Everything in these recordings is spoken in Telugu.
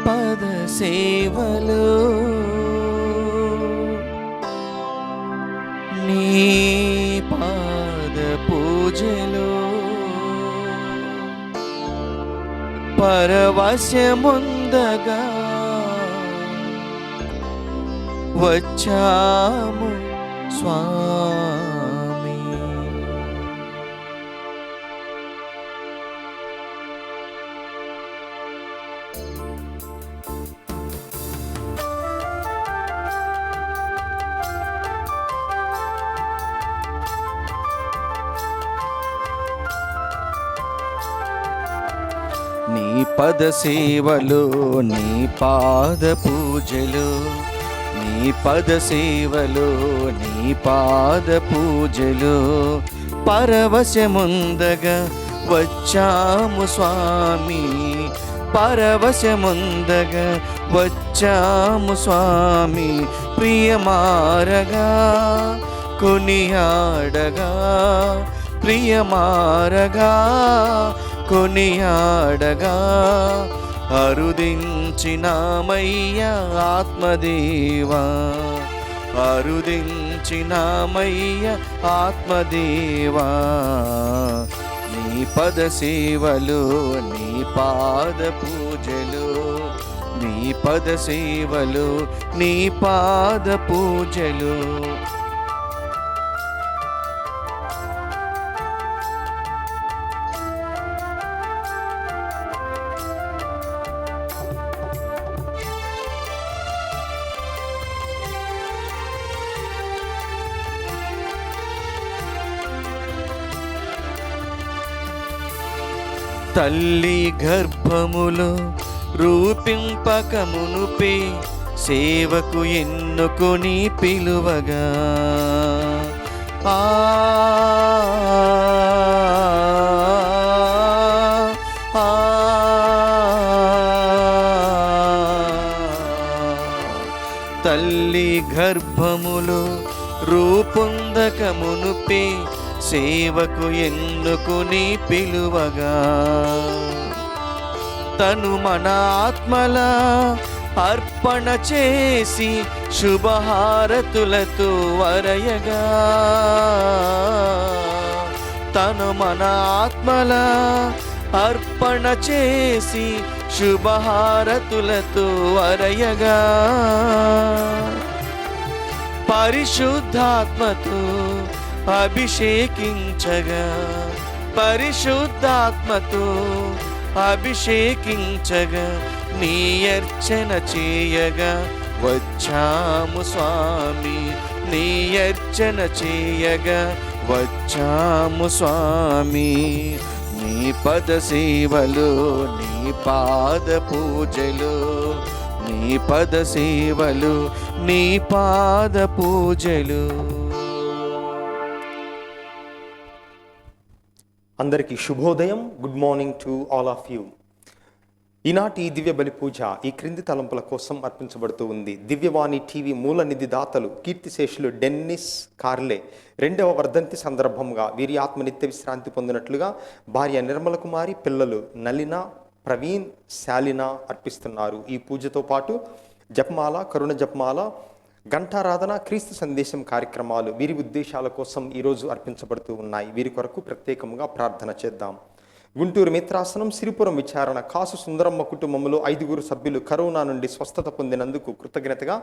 పద సేవలో నీ పాద పూజలో పరవశముందగా వచ్చాము స్వామి. నీ పద సేవలో నీ పాద పూజలో నీ పద సేవలో నీ పాద పూజలో పరవశముందగా వచ్చాము స్వామి. పరవశముందగా వచ్చాము స్వామి. ప్రియమారగా కొనియాడగా ప్రియమారగా కొనియాడగా అరుదించినామయ్య ఆత్మదేవా. అరుదించినామయ్య ఆత్మదేవా. నీ పద సేవలో నీ పాద పూజలో నీ పద సేవలో నీ పాద పూజలో తల్లి గర్భములో రూపింపకమునుపే సేవకు ఎన్నుకొని పిలువగా ఆ తల్లి గర్భములో రూపొందకమునుపే సేవకు ఎన్నుకొని పిలువగా తను మన ఆత్మల అర్పణ చేసి శుభహారతులతో వరయగా తను మన ఆత్మల అర్పణ చేసి శుభహారతులతో వరయగా పరిశుద్ధాత్మతో అభిషేకించగా పరిశుద్ధాత్మతో అభిషేకించగా నీ అర్చన చేయగా వచ్చాము స్వామి. నీ అర్చన చేయగా వచ్చాము స్వామి. నీ పద సేవలో నీ పాద పూజలో నీ పద సేవలో నీ పాద పూజలు. అందరికీ శుభోదయం. Good morning to all of you. ఈనాటి ఈ దివ్య బలి పూజ ఈ క్రింది తలంపుల కోసం అర్పించబడుతూ ఉంది. దివ్యవాణి టీవీ మూల నిధి దాతలు కీర్తిశేషులు డెన్నిస్ కార్లే 2వ వర్ధంతి సందర్భంగా వీరి ఆత్మ నిత్య విశ్రాంతి పొందినట్లుగా భార్య నిర్మల కుమారి, పిల్లలు నలిన, ప్రవీణ్, శాలిన అర్పిస్తున్నారు. ఈ పూజతో పాటు జపమాల, కరుణ జపమాల, ఘంటారాధన, క్రీస్తు సందేశం కార్యక్రమాలు వీరి ఉద్దేశాల కోసం ఈరోజు అర్పించబడుతూ ఉన్నాయి. వీరి కొరకు ప్రత్యేకంగా ప్రార్థన చేద్దాం. గుంటూరు మిత్రాసనం సిరిపురం విచారణ కాసు సుందరమ్మ కుటుంబంలో 5 సభ్యులు కరోనా నుండి స్వస్థత పొందినందుకు కృతజ్ఞతగా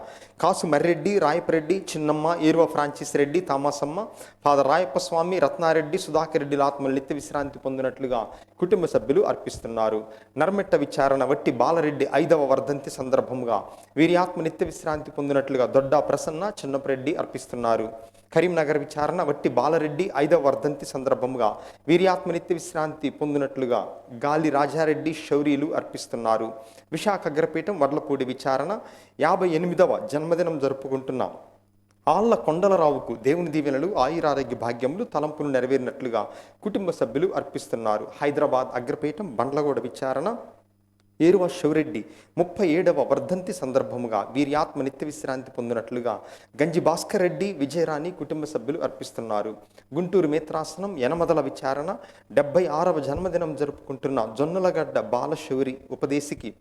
కాసు మర్రెడ్డి, రాయపరెడ్డి, చిన్నమ్మ, ఏరువ ఫ్రాన్సిస్ రెడ్డి, తామాసమ్మ, ఫాదర్ రాయప్ప స్వామి, రత్నారెడ్డి, సుధాకర్ రెడ్డిల ఆత్మలు నిత్య విశ్రాంతి పొందినట్లుగా కుటుంబ సభ్యులు అర్పిస్తున్నారు. నర్మెట్ట విచారణ వట్టి బాలరెడ్డి 5వ వర్ధంతి సందర్భంగా వీరి ఆత్మ నిత్య విశ్రాంతి పొందినట్లుగా దొడ్డా ప్రసన్న, చిన్నపరెడ్డి అర్పిస్తున్నారు. కరీంనగర్ విచారణ వట్టి బాలరెడ్డి 5వ వర్ధంతి సందర్భంగా వీరి ఆత్మ నిత్య విశ్రాంతి పొందినట్లుగా గాలి రాజారెడ్డి, శౌరీలు అర్పిస్తున్నారు. విశాఖ అగ్రపీఠం వర్లపూడి విచారణ 58వ జన్మదినం జరుపుకుంటున్న ఆళ్ల కొండలరావుకు దేవుని దీవెనలు, ఆయురారోగ్య భాగ్యములు, తలంపులు నెరవేరినట్లుగా కుటుంబ సభ్యులు అర్పిస్తున్నారు. హైదరాబాద్ అగ్రపీఠం బండ్లగూడ విచారణ ఏరువ శివరెడ్డి 37వ వర్ధంతి సందర్భముగా వీరి ఆత్మ నిత్య విశ్రాంతి పొందినట్లుగా గంజి భాస్కర్ రెడ్డి, విజయరాణి కుటుంబ సభ్యులు అర్పిస్తున్నారు. గుంటూరు మేత్రాసనం యనమదల విచారణ 76వ జన్మదినం జరుపుకుంటున్న జొన్నలగడ్డ బాలశౌరి ఉపదేశికి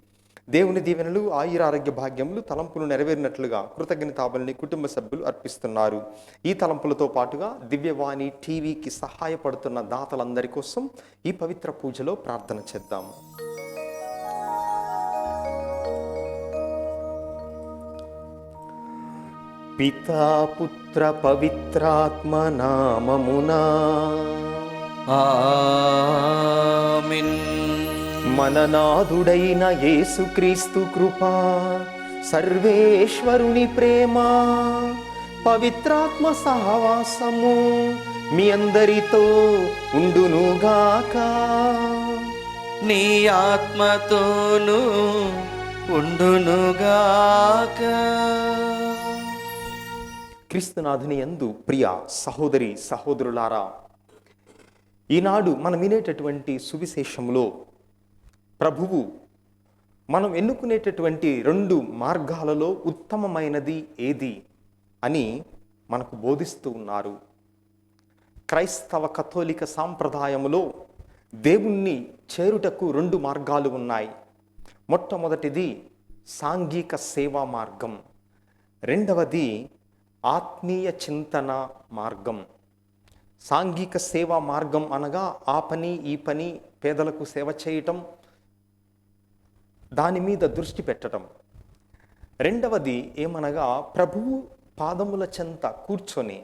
దేవుని దీవెనలు, ఆయురారోగ్య భాగ్యములు, తలంపులు నెరవేరినట్లుగా కృతజ్ఞతాబలిని కుటుంబ సభ్యులు అర్పిస్తున్నారు. ఈ తలంపులతో పాటుగా దివ్యవాణి టీవీకి సహాయపడుతున్న దాతలందరి కోసం ఈ పవిత్ర పూజలో ప్రార్థన చేద్దాము. పితా పుత్ర పవిత్రాత్మ నామమునా ఆమేన్. మననాథుడైన యేసుక్రీస్తు కృపా, సర్వేశ్వరుని ప్రేమ, పవిత్రాత్మ సహవాసము మీ అందరితో ఉండునుగాక. నీ ఆత్మతోను ఉండునుగాక. క్రీస్తునాథుని యందు ప్రియ సహోదరి సహోదరులారా, ఈనాడు మనం వినేటటువంటి సువిశేషంలో ప్రభువు మనం ఎన్నుకునేటటువంటి 2 మార్గాలలో ఉత్తమమైనది ఏది అని మనకు బోధిస్తూ ఉన్నారు. క్రైస్తవ కథోలిక సాంప్రదాయములో దేవుణ్ణి చేరుటకు 2 మార్గాలు ఉన్నాయి. మొట్టమొదటిది సాంఘిక సేవా మార్గం, రెండవది ఆత్మీయ చింతన మార్గం. సాంఘిక సేవా మార్గం అనగా ఆ పని ఈ పని, పేదలకు సేవ చేయటం, దాని మీద దృష్టి పెట్టడం. రెండవది ఏమనగా ప్రభువు పాదముల చెంత కూర్చొని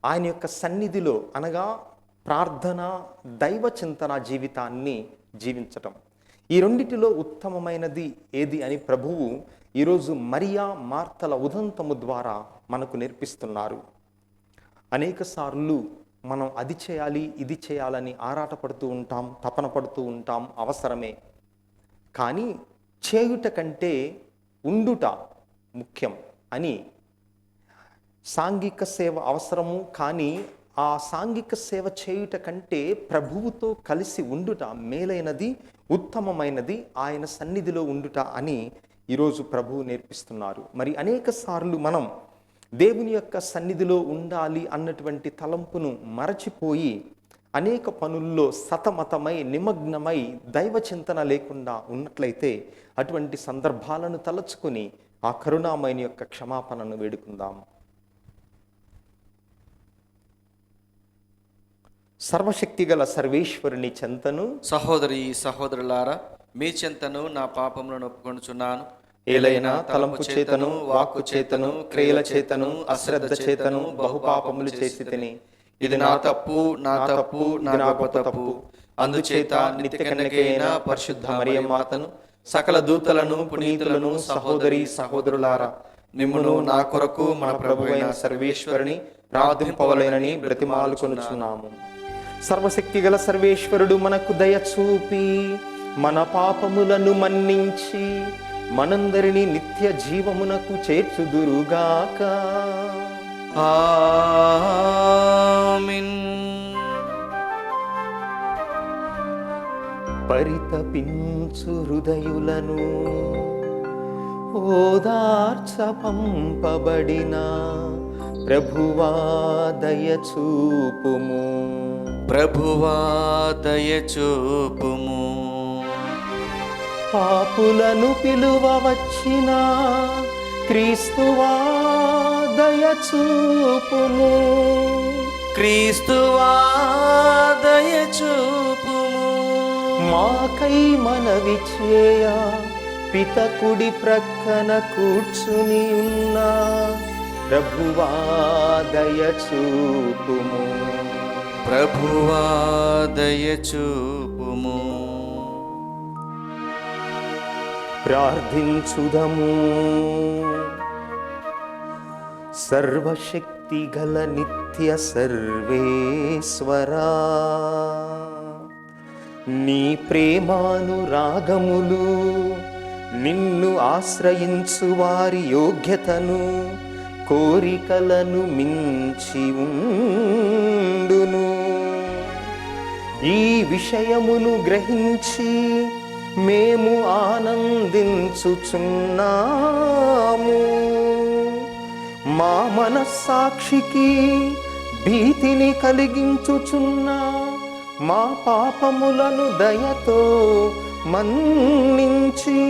ఆయన యొక్క సన్నిధిలో అనగా ప్రార్థన, దైవ చింతన జీవితాన్ని జీవించటం. ఈ రెండిటిలో ఉత్తమమైనది ఏది అని ప్రభువు ఈరోజు మరియా మార్తల ఉదంతము ద్వారా మనకు నేర్పిస్తున్నారు. అనేక సార్లు మనం అది చేయాలి ఇది చేయాలని ఆరాటపడుతూ ఉంటాం, తపన పడుతూ ఉంటాం, అవసరమే. కానీ చేయుట కంటే ఉండుట ముఖ్యం అని, సాంఘిక సేవ అవసరము కానీ ఆ సాంఘిక సేవ చేయుట కంటే ప్రభువుతో కలిసి ఉండుట మేలైనది, ఉత్తమమైనది, ఆయన సన్నిధిలో ఉండుట అని ఈరోజు ప్రభువు నేర్పిస్తున్నారు. మరి అనేక సార్లు మనం దేవుని యొక్క సన్నిధిలో ఉండాలి అన్నటువంటి తలంపును మరచిపోయి అనేక పనుల్లో సతమతమై నిమగ్నమై దైవ చింతన లేకుండా ఉన్నట్లయితే అటువంటి సందర్భాలను తలచుకొని ఆ కరుణామయుని యొక్క క్షమాపణను వేడుకుందాం. సర్వశక్తిగల సర్వేశ్వరుని చెంతను, సహోదరి సహోదరులారా, మీ చెంతను నా పాపములను ఒప్పుకొనుచున్నాను. ఏలైనా తలంపు చేతను, వాక్కు చేతను, క్రియల చేతను, అశ్రద్ధ చేతను బహుపాపములు చేసి తిని, ఇది నా తప్పు, నా తప్పు, నా గొప్ప తప్పు. అందుచేత నిత్య కన్యకైన పరిశుద్ధ మరియమాతను, సకల దూతలను, పునీతులను, సహోదరి సహోదరులారా, మిమ్మును నా కొరకు మన ప్రభువైన సర్వేశ్వరుని ప్రార్థింపవలెనని బ్రతిమాలుకొనుచున్నాము. సర్వశక్తిగల సర్వేశ్వరుడు మనకు దయ చూపి మన పాపములను మన్నించి మనందరినీ నిత్య జీవమునకు చేర్చుదురుగాక. ఆమేన్. పరితపించు హృదయులను ఓదార్చ పంపబడిన ప్రభువా దయ చూపుము. ప్రభువా దయ చూపుము. పాపులను పిలువ వచ్చిన క్రీస్తువా దయ చూపుము. క్రీస్తువా దయ చూపుము. మాకై మనవి చేయ పిత కుడి ప్రక్కన కూర్చుని ఉన్న ప్రభువా దయ చూపుము. ప్రభువా దయ చూపుము. ప్రార్థించుదము. సర్వశక్తి గల నిత్య సర్వేశ్వరా, నీ ప్రేమానురాగములు నిన్ను ఆశ్రయించు వారి యోగ్యతను కోరికలను మించి ఉండును. ఈ విషయమును గ్రహించి మేము ఆనందించుచున్నాము. మా మనస్సాక్షికి భీతిని కలిగించుచున్న మా పాపములను దయతో మన్నించి,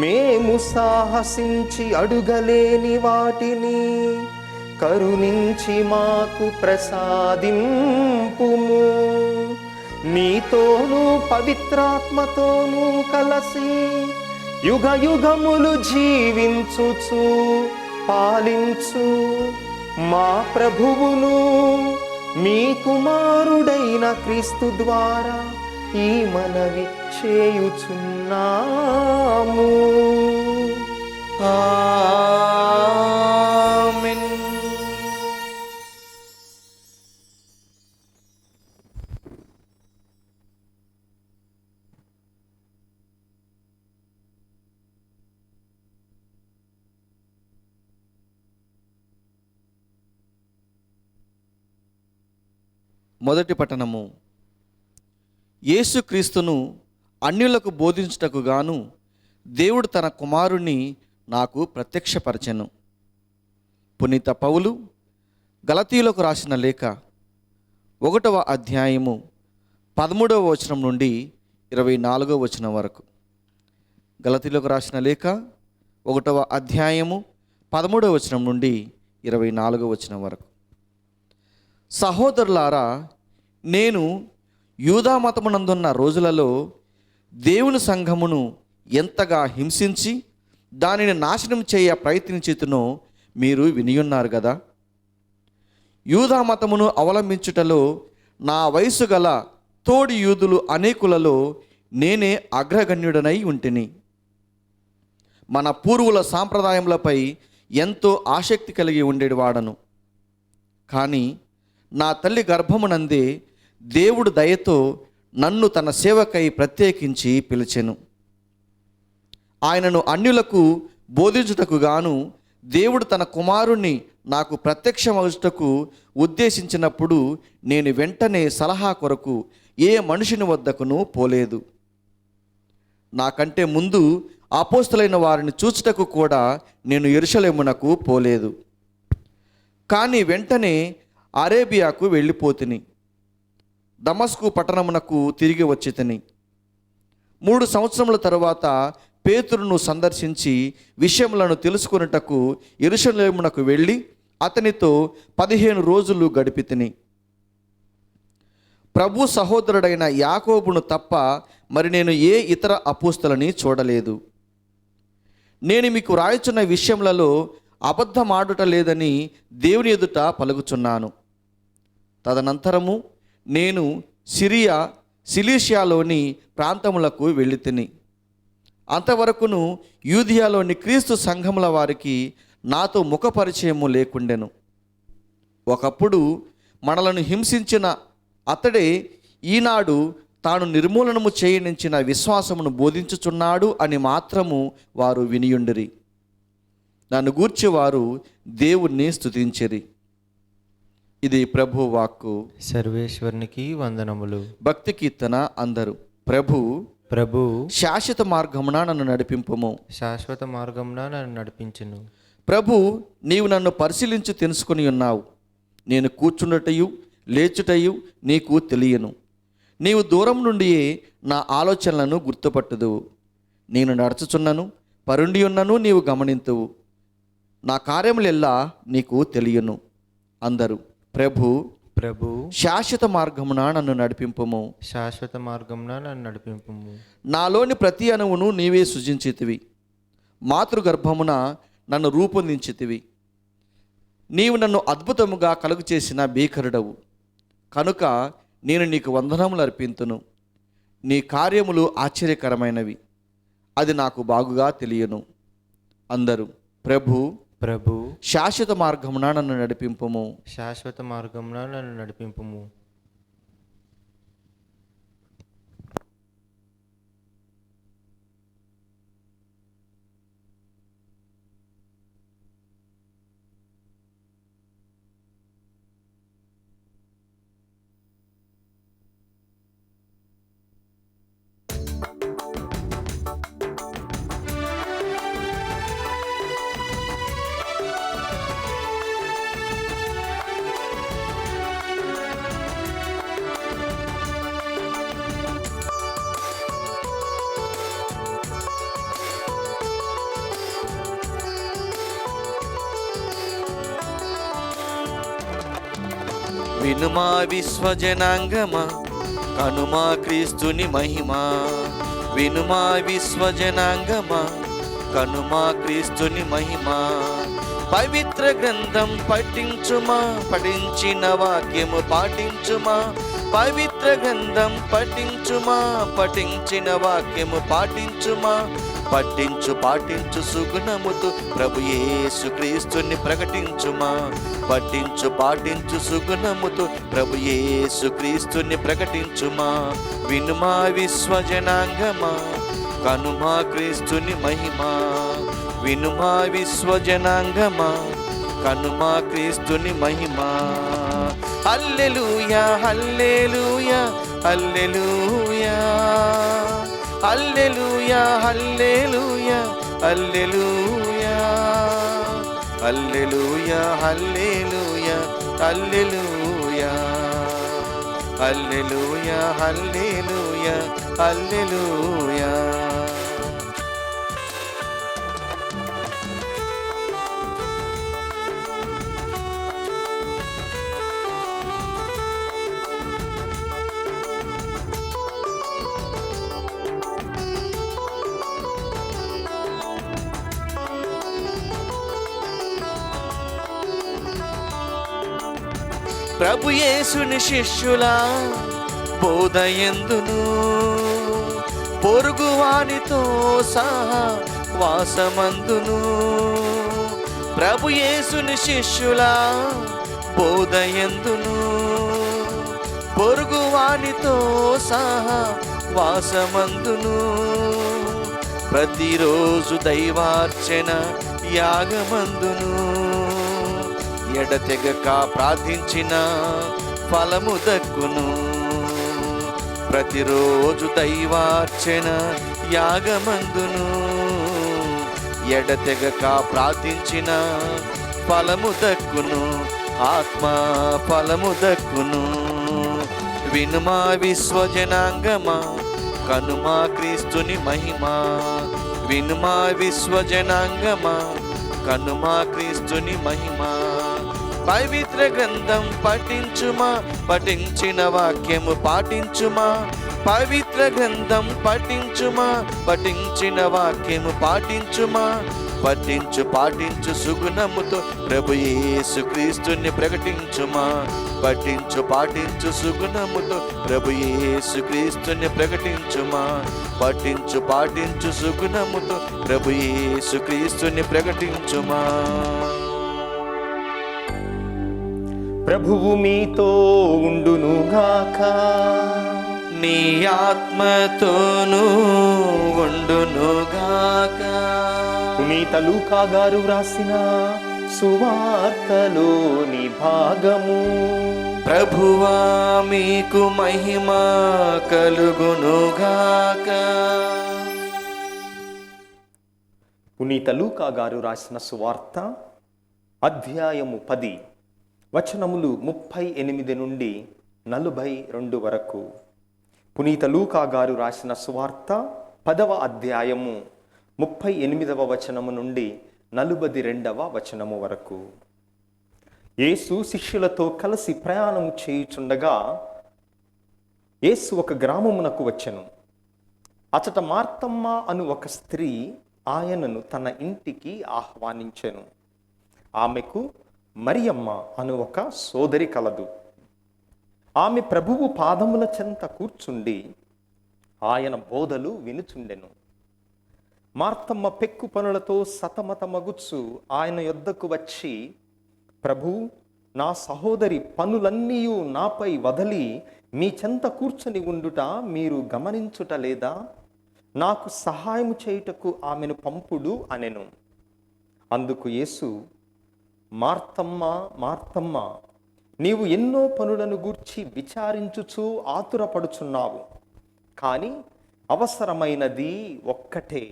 మేము సాహసించి అడుగలేని వాటిని కరుణించి మాకు ప్రసాదింపుము. నీతోనూ పవిత్రాత్మతోనూ కలసి యుగ యుగములు జీవించుచు పాలించు మా ప్రభువును మీ కుమారుడైన క్రీస్తు ద్వారా ఈ మనవి చేయుచున్నాము. ఆమేన్. మొదటి పట్టణము. యేసుక్రీస్తును అన్యులకు బోధించుటకు గాను దేవుడు తన కుమారుణ్ణి నాకు ప్రత్యక్షపరచెను. పునీత పౌలు గలతీయులకు రాసిన లేఖ 1వ అధ్యాయము 13వ వచనం నుండి 24వ వచనం వరకు. గలతీయులకు రాసిన లేఖ 1వ అధ్యాయము 13వ వచనం నుండి 24వ వచనం వరకు. సహోదరులారా, నేను యూదా మతమునందున్న రోజులలో దేవుని సంఘమును ఎంతగా హింసించి దానిని నాశనం చేయ ప్రయత్నించుతునో మీరు వినియున్నారు కదా. యూదా మతమును అవలంబించుటలో నా వయసు గల తోడి యూదులు అనేకులలో నేనే అగ్రగణ్యుడనై ఉంటిని. మన పూర్వుల సాంప్రదాయములపై ఎంతో ఆసక్తి కలిగి ఉండేవాడను. కానీ నా తల్లి గర్భమునందే దేవుడు దయతో నన్ను తన సేవకై ప్రత్యేకించి పిలిచెను. ఆయనను అన్యులకు బోధించుటకు గాను దేవుడు తన కుమారుణ్ణి నాకు ప్రత్యక్షమవుటకు ఉద్దేశించినప్పుడు నేను వెంటనే సలహా కొరకు ఏ మనుషుని వద్దకును పోలేదు. నాకంటే ముందు అపోస్తలైన వారిని చూచుటకు కూడా నేను యెరూషలేమునకు పోలేదు. కానీ వెంటనే అరేబియాకు వెళ్ళిపోతిని. దమస్కు పట్టణమునకు తిరిగి వచ్చితిని. 3 సంవత్సరముల తరువాత పేతురును సందర్శించి విషయములను తెలుసుకొనుటకు యెరూషలేమునకు వెళ్ళి అతనితో 15 రోజులు గడిపితిని. ప్రభు సహోదరుడైన యాకోబును తప్ప మరి నేను ఏ ఇతర అపోస్తలని చూడలేదు. నేను మీకు రాయుచున్న విషయములలో అబద్ధమాడుట లేదని దేవుని ఎదుట పలుకుచున్నాను. తదనంతరము నేను సిలీషియాలోని ప్రాంతములకు వెళ్ళితిని. అంతవరకును యూదియాలోని క్రీస్తు సంఘముల వారికి నాతో ముఖపరిచయము లేకుండెను. ఒకప్పుడు మనలను హింసించిన అతడే ఈనాడు తాను నిర్మూలనము చేయనించిన విశ్వాసమును బోధించుచున్నాడు అని మాత్రము వారు వినియుండిరి. నన్ను గూర్చి వారు దేవుణ్ణి స్తుతించిరి. ఇది ప్రభు వాక్కు. సర్వేశ్వరునికి వందనములు. భక్తి కీర్తన అందరూ. ప్రభు శాశ్వత మార్గమున నన్ను నడిపింపుము. శాశ్వత మార్గమున నన్ను నడిపించును. ప్రభు, నీవు నన్ను పరిశీలించి తెలుసుకుని ఉన్నావు. నేను కూర్చున్నటయు లేచుటయు నీకు తెలియను. నీవు దూరం నుండియే నా ఆలోచనలను గుర్తుపట్టుదువు. నేను నడుచుచున్నను పరుండి ఉన్నను నీవు గమనింతువు. నా కార్యములెల్లా నీకు తెలియను. అందరూ. ప్రభు శాశ్వత మార్గమున నన్ను నడిపింపుము. శాశ్వత మార్గమున నన్ను నడిపింపుము. నాలోని ప్రతి అణువును నీవే సృజించితివి. మాతృగర్భమున నన్ను రూపొందించితివి. నీవు నన్ను అద్భుతముగా కలుగు చేసిన భీకరుడవు కనుక నేను నీకు వందనములు అర్పింతును. నీ కార్యములు ఆశ్చర్యకరమైనవి, అది నాకు బాగుగా తెలియను. అందరూ. ప్రభు శాశ్వత మార్గమున నన్ను నడిపింపుము. శాశ్వత మార్గమున నన్ను నడిపింపుము. వినుమా విశ్వజనాంగమా కనుమా క్రీస్తుని మహిమా. వినుమా విశ్వజనాంగమా కనుమా క్రీస్తుని మహిమా. పవిత్ర గ్రంథం పఠించుమా, పఠించిన వాక్యము పాటించుమా. పవిత్ర గ్రంథం పఠించుమా, పఠించిన వాక్యము పాటించుమా. పఠించు పాటించు సుగుణముతో ప్రభు యేసు క్రీస్తుని ప్రకటించుమా. పఠించు పాటించు సుగుణముతో ప్రభు యేసు క్రీస్తుని ప్రకటించుమా. వినుమా విశ్వజనాంగమా కనుమా క్రీస్తుని మహిమా. వినుమా విశ్వజనాంగమా కనుమా క్రీస్తుని మహిమా. హల్లెలూయా హల్లెలూయా హల్లెలూయా హల్లెలూయా హల్లెలూయా హల్లెలూయా హల్లెలూయా హల్లెలూయా హల్లెలూయా హల్లెలూయా హల్లెలూయా హల్లెలూయా. ప్రభు యేసుని శిష్యుల బోధయందును పొరుగువానితో సహా వాసమందును. ప్రభు యేసుని శిష్యుల బోధయందును పొరుగువానితో సహా వాసమందును. ప్రతిరోజు దైవార్చన యాగమందును ఎడతెగక ప్రార్థించిన ఫలము దక్కును. ప్రతిరోజు దైవార్చన యాగమందును ఎడతెగక ప్రార్థించిన ఫలము దక్కును. ఆత్మ ఫలము దక్కును. వినుమా విశ్వజనాంగమా కనుమా క్రీస్తుని మహిమా. వినుమా విశ్వజనాంగమా కనుమా క్రీస్తుని మహిమా. పవిత్ర గ్రంథం పఠించుమా, పఠించిన వాక్యము పాటించుమా. పవిత్ర గ్రంథం పఠించుమా, పఠించిన వాక్యము పాటించుమా. పఠించు పాటించు సుగుణముతో ప్రభు యేసు క్రీస్తుని ప్రకటించుమా. పఠించు పాటించు సుగుణముతో ప్రభు యేసు క్రీస్తుని ప్రకటించుమా. పఠించు పాటించు సుగుణముతో ప్రభు యేసు క్రీస్తుని ప్రకటించుమా. ప్రభువు మీతో ఉండునుగాక. నీ ఆత్మతోనూ ఉండునుగాక. పునీత లూకా గారు వ్రాసిన సువార్తలోని భాగము. ప్రభువా మీకు మహిమ కలుగునుగాక. పునీత లూకా గారు రాసిన సువార్త అధ్యాయము 10 వచనములు 38 నుండి 42 వరకు. పునీత లూకా గారు రాసిన సువార్త 10వ అధ్యాయము 38వ వచనము నుండి 42వ వచనము వరకు. యేసు శిష్యులతో కలిసి ప్రయాణము చేయుచుండగా యేసు ఒక గ్రామమునకు వచ్చెను. అచట మార్తమ్మ అను ఒక స్త్రీ ఆయనను తన ఇంటికి ఆహ్వానించెను. ఆమెకు మరియమ్మ అను ఒక సోదరి కలదు. ఆమె ప్రభువు పాదముల చెంత కూర్చుండి ఆయన బోధలు వినుచుండెను. మార్తమ్మ పెక్కు పనులతో సతమతమగుచు ఆయన యొద్దకు వచ్చి, ప్రభు, నా సహోదరి పనులన్నీ నాపై వదలి మీ చెంత కూర్చొని ఉండుట మీరు గమనించుట లేదా? నాకు సహాయం చేయుటకు ఆమెను పంపుడు అనెను. అందుకు యేసు, మార్తమ్మ మార్తమ్మ, నీవు ఎన్నో పనులను గూర్చి విచారించుచు ఆతురపడుచున్నావు, కానీ అవసరమైనది ఒక్కటే.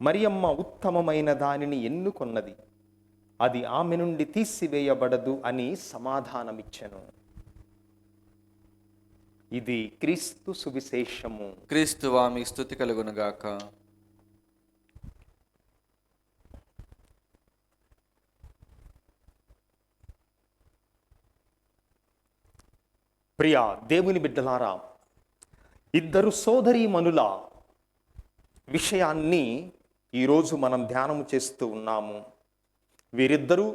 మరియమ్మ ఉత్తమమైన దానిని ఎన్నుకొన్నది, అది ఆమె నుండి తీసివేయబడదు అని సమాధానమిచ్చెను. ఇది క్రీస్తు సువిశేషము. క్రీస్తువా మీకు స్తుతి కలుగునుగాక. ప్రియ దేవుని బిడ్డలారా, ఇద్దరు సోదరీమణుల విషయాన్ని ఈరోజు మనం ధ్యానం చేస్తూ ఉన్నాము. వీరిద్దరూ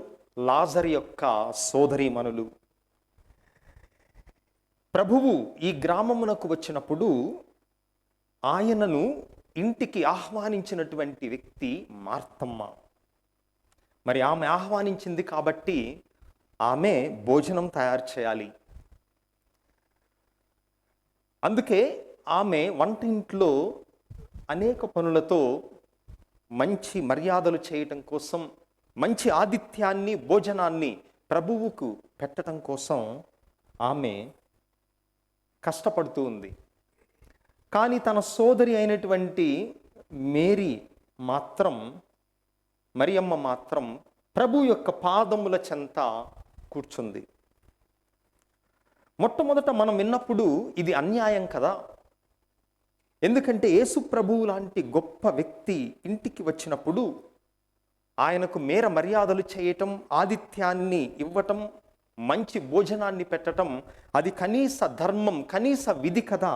లాజరు యొక్క సోదరీమణులు. ప్రభువు ఈ గ్రామమునకు వచ్చినప్పుడు ఆయనను ఇంటికి ఆహ్వానించినటువంటి వ్యక్తి మార్తమ్మ. మరి ఆమె ఆహ్వానించింది కాబట్టి ఆమె భోజనం తయారు చేయాలి. అందుకే ఆమె వంటింట్లో అనేక పనులతో మంచి మర్యాదలు చేయటం కోసం, మంచి ఆతిథ్యాన్ని, భోజనాన్ని ప్రభువుకు పెట్టడం కోసం ఆమె కష్టపడుతూ ఉంది. కానీ తన సోదరి అయినటువంటి మరియమ్మ మాత్రం ప్రభు యొక్క పాదముల చెంత కూర్చుంది. మొట్టమొదట మనం విన్నప్పుడు ఇది అన్యాయం కదా. ఎందుకంటే యేసు ప్రభువు లాంటి గొప్ప వ్యక్తి ఇంటికి వచ్చినప్పుడు ఆయనకు మేర మర్యాదలు చేయటం, ఆతిథ్యాన్ని ఇవ్వటం, మంచి భోజనాన్ని పెట్టటం అది కనీస ధర్మం, కనీస విధి కదా.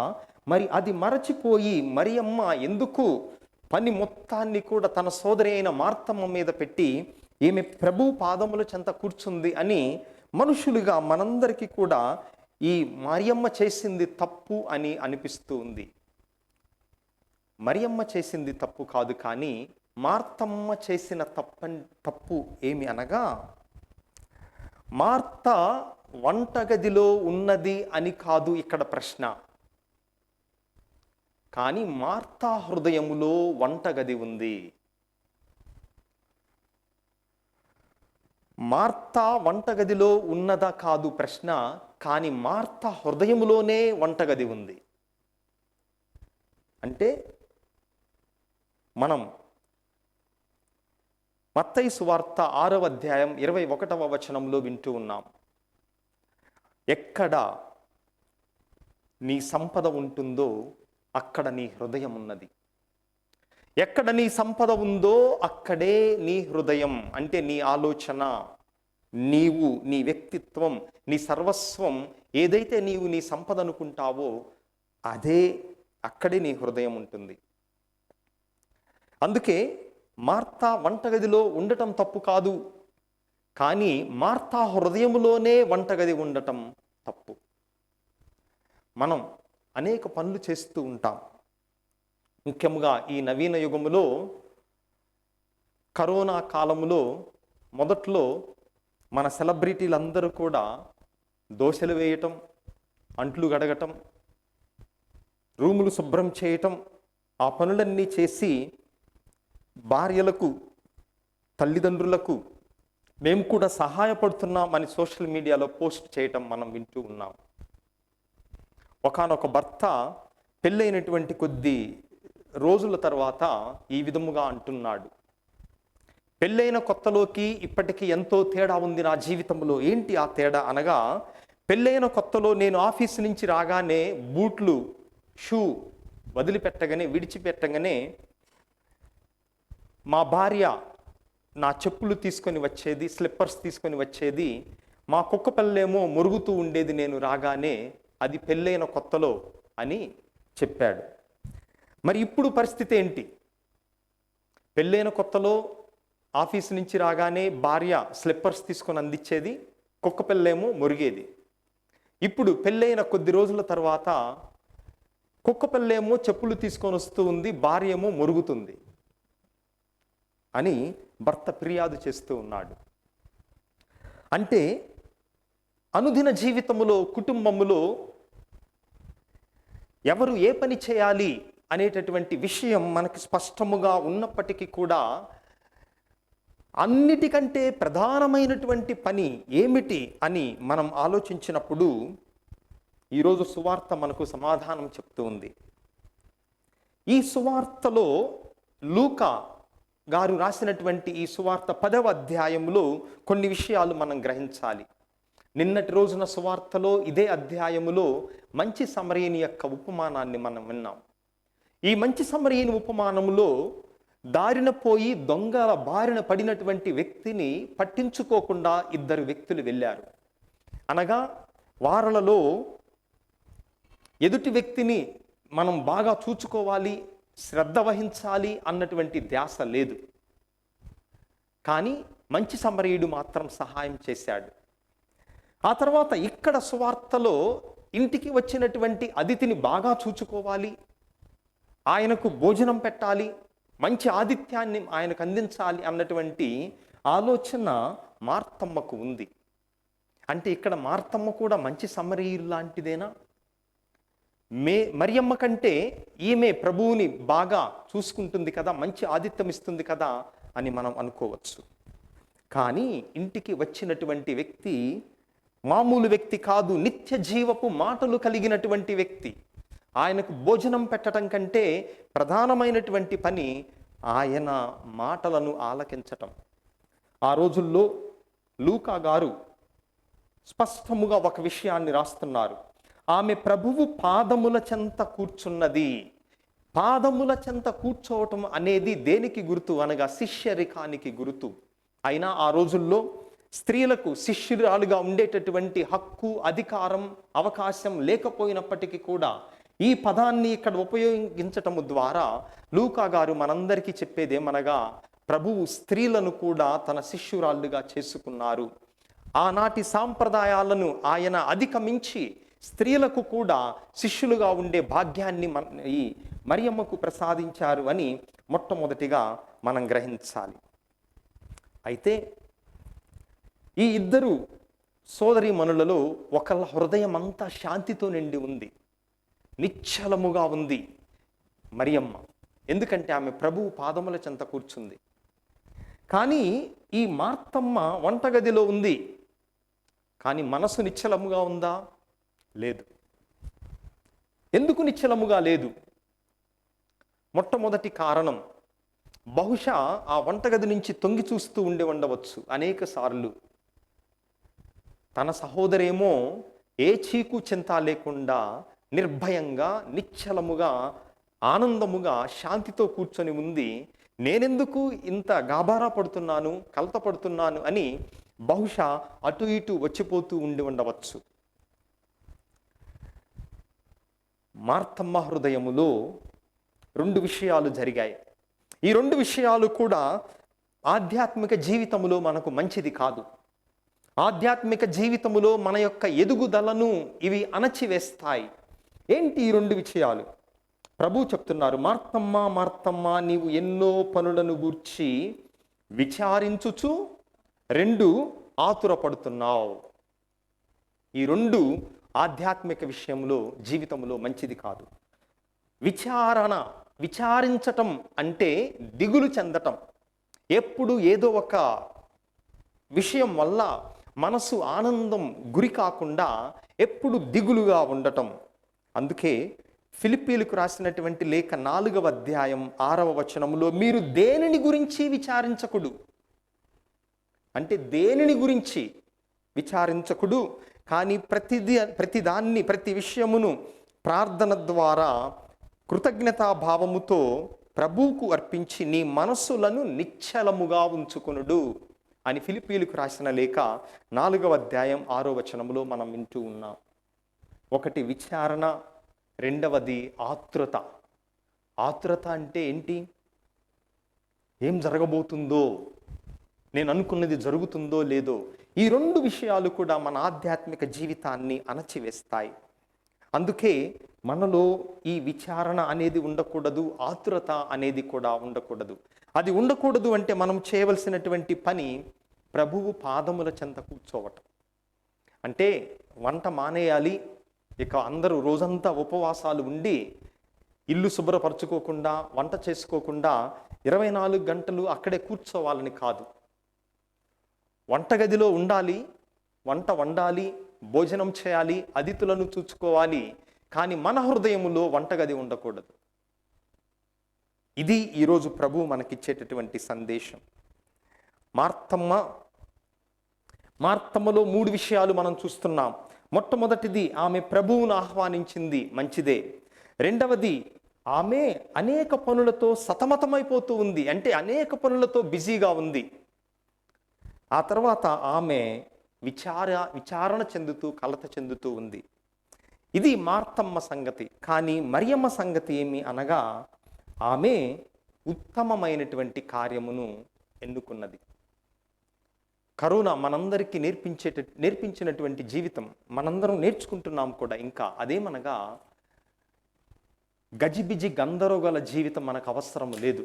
మరి అది మరచిపోయి మరియమ్మ ఎందుకు పని మొత్తాన్ని కూడా తన సోదరి అయిన మార్తమ్మ మీద పెట్టి ఈమె ప్రభు పాదముల చెంత కూర్చుంది అని మనుషులుగా మనందరికీ కూడా ఈ మరియమ్మ చేసింది తప్పు అని అనిపిస్తూ ఉంది. మరియమ్మ చేసింది తప్పు కాదు, కానీ మార్తమ్మ చేసిన తప్పు ఏమి అనగా, మార్త వంటగదిలో ఉన్నది అని కాదు ఇక్కడ ప్రశ్న, కానీ మార్తా హృదయములో వంటగది ఉంది. మార్తా వంటగదిలో ఉన్నదా కాదు ప్రశ్న, కానీ మార్తా హృదయములోనే వంటగది ఉంది. అంటే మనం మత్తయి సువార్త 6వ అధ్యాయం 21వ వచనంలో వింటూ ఉన్నాం. ఎక్కడ నీ సంపద ఉంటుందో అక్కడ నీ హృదయం ఉన్నది. ఎక్కడ నీ సంపద ఉందో అక్కడే నీ హృదయం, అంటే నీ ఆలోచన, నీవు, నీ వ్యక్తిత్వం, నీ సర్వస్వం, ఏదైతే నీవు నీ సంపద అనుకుంటావో అక్కడే నీ హృదయం ఉంటుంది. అందుకే మార్తా వంటగదిలో ఉండటం తప్పు కాదు, కానీ మార్తా హృదయములోనే వంటగది ఉండటం తప్పు. మనం అనేక పనులు చేస్తూ ఉంటాం. ముఖ్యంగా ఈ నవీన యుగములో, కరోనా కాలములో మొదట్లో మన సెలబ్రిటీలందరూ కూడా దోశలు వేయటం, అంట్లు గడగటం, రూములు శుభ్రం చేయటం, ఆ పనులన్నీ చేసి భార్యలకు, తల్లిదండ్రులకు మేము కూడా సహాయపడుతున్నామని సోషల్ మీడియాలో పోస్ట్ చేయటం మనం వింటూ ఉన్నాం. ఒకానొక భర్త పెళ్ళైనటువంటి కొద్ది రోజుల తర్వాత ఈ విధముగా అంటున్నాడు, పెళ్ళైన కొత్తలోకి ఇప్పటికీ ఎంతో తేడా ఉంది నా జీవితంలో. ఏంటి ఆ తేడా అనగా, పెళ్ళైన కొత్తలో నేను ఆఫీస్ నుంచి రాగానే బూట్లు, షూ విడిచిపెట్టగానే మా భార్య నా చెప్పులు తీసుకొని వచ్చేది, స్లిప్పర్స్ తీసుకొని వచ్చేది. మా కుక్క పిల్లేమో మురుగుతూ ఉండేది నేను రాగానే, అది పెళ్ళైన కొత్తలో అని చెప్పాడు. మరి ఇప్పుడు పరిస్థితి ఏంటి? పెళ్ళైన కొత్తలో ఆఫీస్ నుంచి రాగానే భార్య స్లిప్పర్స్ తీసుకొని అందించేది, కుక్క పిల్లేమో మురిగేది. ఇప్పుడు పెళ్ళైన కొద్ది రోజుల తర్వాత కుక్క పిల్లేమో చెప్పులు తీసుకొని వస్తూ ఉంది, భార్య ఏమో మురుగుతుంది అని భర్త ఫిర్యాదు చేస్తూ ఉన్నాడు. అంటే అనుదిన జీవితములో, కుటుంబములో ఎవరు ఏ పని చేయాలి అనేటటువంటి విషయం మనకి స్పష్టముగా ఉన్నప్పటికీ కూడా అన్నిటికంటే ప్రధానమైనటువంటి పని ఏమిటి అని మనం ఆలోచించినప్పుడు ఈరోజు సువార్త మనకు సమాధానం చెప్తూ ఉంది. ఈ సువార్తలో లూకా గారు రాసినటువంటి ఈ సువార్త 10వ అధ్యాయంలో కొన్ని విషయాలు మనం గ్రహించాలి. నిన్నటి రోజున సువార్తలో ఇదే అధ్యాయములో మంచి సమరయుని యొక్క ఉపమానాన్ని మనం విన్నాం. ఈ మంచి సమరయుని ఉపమానములో దారిన పోయి దొంగల బారిన పడినటువంటి వ్యక్తిని పట్టించుకోకుండా ఇద్దరు వ్యక్తులు వెళ్ళారు. అనగా వారలలో ఎదుటి వ్యక్తిని మనం బాగా చూచుకోవాలి, శ్రద్ధ వహించాలి అన్నటువంటి ధ్యాస లేదు. కానీ మంచి సమరయుడు మాత్రం సహాయం చేశాడు. ఆ తర్వాత ఇక్కడ సువార్తలో ఇంటికి వచ్చినటువంటి అతిథిని బాగా చూచుకోవాలి, ఆయనకు భోజనం పెట్టాలి, మంచి ఆతిథ్యాన్ని ఆయనకు అందించాలి అన్నటువంటి ఆలోచన మార్తమ్మకు ఉంది. అంటే ఇక్కడ మార్తమ్మ కూడా మంచి సమరయులు లాంటిదేనా? మరియమ్మ కంటే ఈమె ప్రభువుని బాగా చూసుకుంటుంది కదా, మంచి ఆతిథ్యం ఇస్తుంది కదా అని మనం అనుకోవచ్చు. కానీ ఇంటికి వచ్చినటువంటి వ్యక్తి మామూలు వ్యక్తి కాదు, నిత్య జీవపు మాటలు కలిగినటువంటి వ్యక్తి. ఆయనకు భోజనం పెట్టడం కంటే ప్రధానమైనటువంటి పని ఆయన మాటలను ఆలకించటం. ఆ రోజుల్లో లూకా గారు స్పష్టముగా ఒక విషయాన్ని రాస్తున్నారు. ఆమె ప్రభువు పాదముల చెంత కూర్చున్నది. పాదముల చెంత కూర్చోవటం అనేది దేనికి గుర్తు అనగా శిష్యరికానికి గుర్తు. అయినా ఆ రోజుల్లో స్త్రీలకు శిష్యురాలుగా ఉండేటటువంటి హక్కు, అధికారం, అవకాశం లేకపోయినప్పటికీ కూడా ఈ పదాన్ని ఇక్కడ ఉపయోగించటము ద్వారా లూకా గారు మనందరికీ చెప్పేదేమనగా ప్రభువు స్త్రీలను కూడా తన శిష్యురాళ్ళుగా చేసుకున్నారు. ఆనాటి సాంప్రదాయాలను ఆయన అధిగమించి స్త్రీలకు కూడా శిష్యులుగా ఉండే భాగ్యాన్ని ఈ మరియమ్మకు ప్రసాదించారు అని మొట్టమొదటిగా మనం గ్రహించాలి. అయితే ఈ ఇద్దరు సోదరీమణులలో ఒకళ్ళ హృదయం అంతా శాంతితో నిండి ఉంది, నిశ్చలముగా ఉంది మరియమ్మ. ఎందుకంటే ఆమె ప్రభువు పాదముల చెంత కూర్చుంది. కానీ ఈ మార్తమ్మ వంటగదిలో ఉంది, కానీ మనసు నిశ్చలముగా ఉందా? లేదు. ఎందుకు నిశ్చలముగా లేదు? మొట్టమొదటి కారణం, బహుశా ఆ వంటగది నుంచి తొంగి చూస్తూ ఉండవచ్చు అనేక సార్లు. తన సహోదరేమో ఏ చీకు చింత లేకుండా నిర్భయంగా, నిశ్చలముగా, ఆనందముగా, శాంతితో కూర్చొని ఉంది. నేనెందుకు ఇంత గాబారా పడుతున్నాను, కలత పడుతున్నాను అని బహుశా అటు ఇటు వచ్చిపోతూ ఉండవచ్చు. మార్తమ్మ హృదయములో రెండు విషయాలు జరిగాయి. ఈ రెండు విషయాలు కూడా ఆధ్యాత్మిక జీవితములో మనకు మంచిది కాదు. ఆధ్యాత్మిక జీవితములో మన యొక్క ఎదుగుదలను ఇవి అణచివేస్తాయి. ఏంటి ఈ రెండు విషయాలు? ప్రభు చెప్తున్నారు, మార్తమ్మ మార్తమ్మ, నీవు ఎన్నో పనులను గూర్చి విచారించుచు రెండు ఆతురపడుతున్నావు. ఈ రెండు ఆధ్యాత్మిక విషయంలో జీవితంలో మంచిది కాదు. విచారించటం అంటే దిగులు చెందటం. ఎప్పుడు ఏదో ఒక విషయం వల్ల మనసు ఆనందం గురి కాకుండా ఎప్పుడు దిగులుగా ఉండటం. అందుకే ఫిలిప్పీలకు రాసినటువంటి లేఖ 4వ అధ్యాయం 6వ వచనంలో మీరు దేనిని గురించి విచారించకుడు అంటే దేనిని గురించి విచారించకుడు, కానీ ప్రతి విషయమును ప్రార్థన ద్వారా కృతజ్ఞతాభావముతో ప్రభువుకు అర్పించి నీ మనస్సులను నిశ్చలముగా ఉంచుకొనుడు అని ఫిలిప్పీలకు రాసిన లేఖ 4వ అధ్యాయం 6వ వచనంలో మనం వింటూ ఉన్నాం. ఒకటి విచారణ, రెండవది ఆతృత. ఆతృత అంటే ఏంటి? ఏం జరగబోతుందో, నేను అనుకున్నది జరుగుతుందో లేదో. ఈ రెండు విషయాలు కూడా మన ఆధ్యాత్మిక జీవితాన్ని అణచివేస్తాయి. అందుకే మనలో ఈ విచారణ అనేది ఉండకూడదు, ఆతృత అనేది కూడా ఉండకూడదు. అది ఉండకూడదు అంటే మనం చేయవలసినటువంటి పని ప్రభువు పాదముల చెంత కూర్చోవటం. అంటే వంట మానేయాలి, ఇక అందరూ రోజంతా ఉపవాసాలు ఉండి ఇల్లు శుభ్రపరచుకోకుండా, వంట చేసుకోకుండా 24 గంటలు అక్కడే కూర్చోవాలని కాదు. వంటగదిలో ఉండాలి, వంట వండాలి, భోజనం చేయాలి, అతిథులను చూసుకోవాలి, కానీ మన హృదయములో వంటగది ఉండకూడదు. ఇది ఈరోజు ప్రభువు మనకిచ్చేటటువంటి సందేశం. మార్తమ్మలో 3 విషయాలు మనం చూస్తున్నాం. మొట్టమొదటిది, ఆమె ప్రభువును ఆహ్వానించింది, మంచిదే. రెండవది, ఆమె అనేక పనులతో సతమతమైపోతూ ఉంది, అంటే అనేక పనులతో బిజీగా ఉంది. ఆ తర్వాత ఆమె విచారణ చెందుతూ, కలత చెందుతూ ఉంది. ఇది మార్తమ్మ సంగతి. కానీ మరియమ్మ సంగతి ఏమి అనగా, ఆమె ఉత్తమమైనటువంటి కార్యమును ఎన్నుకున్నది. కరోనా మనందరికీ నేర్పించినటువంటి జీవితం మనందరం నేర్చుకుంటున్నాం కూడా. ఇంకా అదేమనగా, గజిబిజి గందరగోళ జీవితం మనకు అవసరం లేదు.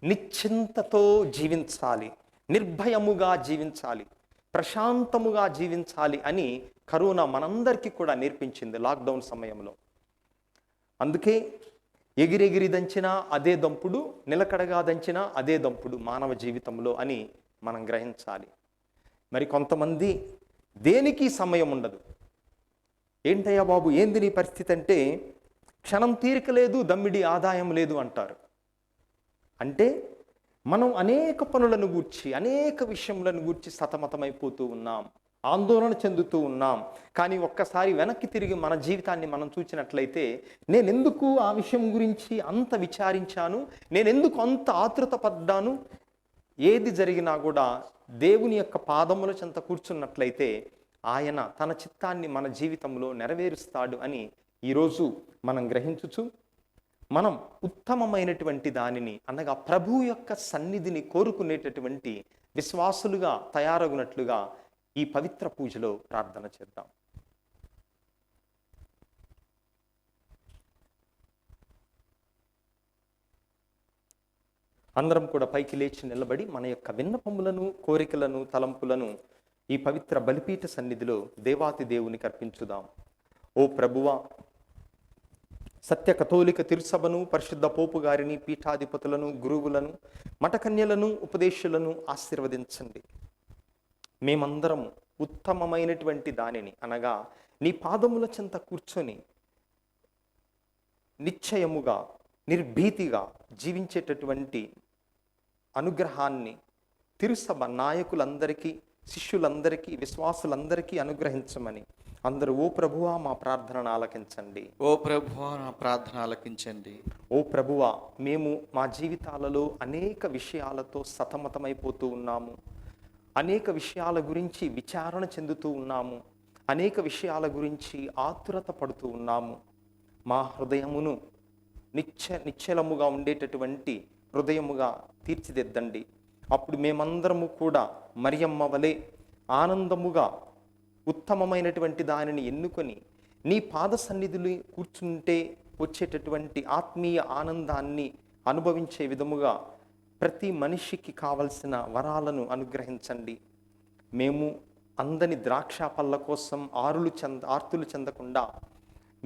నిశ్చింతతో జీవించాలి, నిర్భయముగా జీవించాలి, ప్రశాంతముగా జీవించాలి అని కరోనా మనందరికీ కూడా నేర్పించింది లాక్డౌన్ సమయంలో. అందుకే ఎగిరెగిరి దంచినా అదే దంపుడు, నిలకడగా దంచినా అదే దంపుడు మానవ జీవితంలో అని మనం గ్రహించాలి. మరి కొంతమంది దేనికి సమయం ఉండదు. ఏంటయ్యా బాబు, ఏంది నీ పరిస్థితి అంటే, క్షణం తీరిక లేదు, దమ్మిడి ఆదాయం లేదు అంటారు. అంటే మనం అనేక పనులను గూర్చి, అనేక విషయములను గూర్చి సతమతమైపోతూ ఉన్నాం, ఆందోళన చెందుతూ ఉన్నాం. కానీ ఒక్కసారి వెనక్కి తిరిగి మన జీవితాన్ని మనం చూసినట్లయితే, నేనెందుకు ఆ విషయం గురించి అంత విచారించాను, నేనెందుకు అంత ఆతృత పడ్డాను, ఏది జరిగినా కూడా దేవుని యొక్క పాదముల చెంత కూర్చున్నట్లయితే ఆయన తన చిత్తాన్ని మన జీవితంలో నెరవేరుస్తాడు అని ఈరోజు మనం గ్రహించుచు, మనం ఉత్తమమైనటువంటి దానిని అనగా ప్రభు యొక్క సన్నిధిని కోరుకునేటటువంటి విశ్వాసులుగా తయారగునట్లుగా ఈ పవిత్ర పూజలో ప్రార్థన చేద్దాం. అందరం కూడా పైకి లేచి నిలబడి మన యొక్క విన్నపములను, కోరికలను, తలంపులను ఈ పవిత్ర బలిపీఠ సన్నిధిలో దేవాతి దేవునికి అర్పించుదాం. ఓ ప్రభువా, సత్య కథోలిక తిరుసభను, పరిశుద్ధ పోపు గారిని, పీఠాధిపతులను, గురువులను, మఠకన్యలను, ఉపదేశులను ఆశీర్వదించండి. మేమందరం ఉత్తమమైనటువంటి దానిని అనగా నీ పాదముల చెంత కూర్చొని నిశ్చయముగా, నిర్భీతిగా జీవించేటటువంటి అనుగ్రహాన్ని తిరుసభ నాయకులందరికీ, శిష్యులందరికీ, విశ్వాసులందరికీ అనుగ్రహించమని అందరూ ఓ ప్రభువా మా ప్రార్థనను ఆలకించండి. ఓ ప్రభువా నా ప్రార్థన ఆలకించండి. ఓ ప్రభువా, మేము మా జీవితాలలో అనేక విషయాలతో సతమతమైపోతూ ఉన్నాము, అనేక విషయాల గురించి విచారణ చెందుతూ ఉన్నాము, అనేక విషయాల గురించి ఆతురత పడుతూ ఉన్నాము. మా హృదయమును నిశ్చలముగా ఉండేటటువంటి హృదయముగా తీర్చిదిద్దండి. అప్పుడు మేమందరము కూడా మరియమ్మ వలె ఆనందముగా ఉత్తమమైనటువంటి దానిని ఎన్నుకొని నీ పాద సన్నిధిలో కూర్చుంటే వచ్చేటటువంటి ఆత్మీయ ఆనందాన్ని అనుభవించే విధముగా ప్రతి మనిషికి కావలసిన వరాలను అనుగ్రహించండి. మేము అందని ద్రాక్ష పళ్ళ కోసం ఆర్తులు చెందకుండా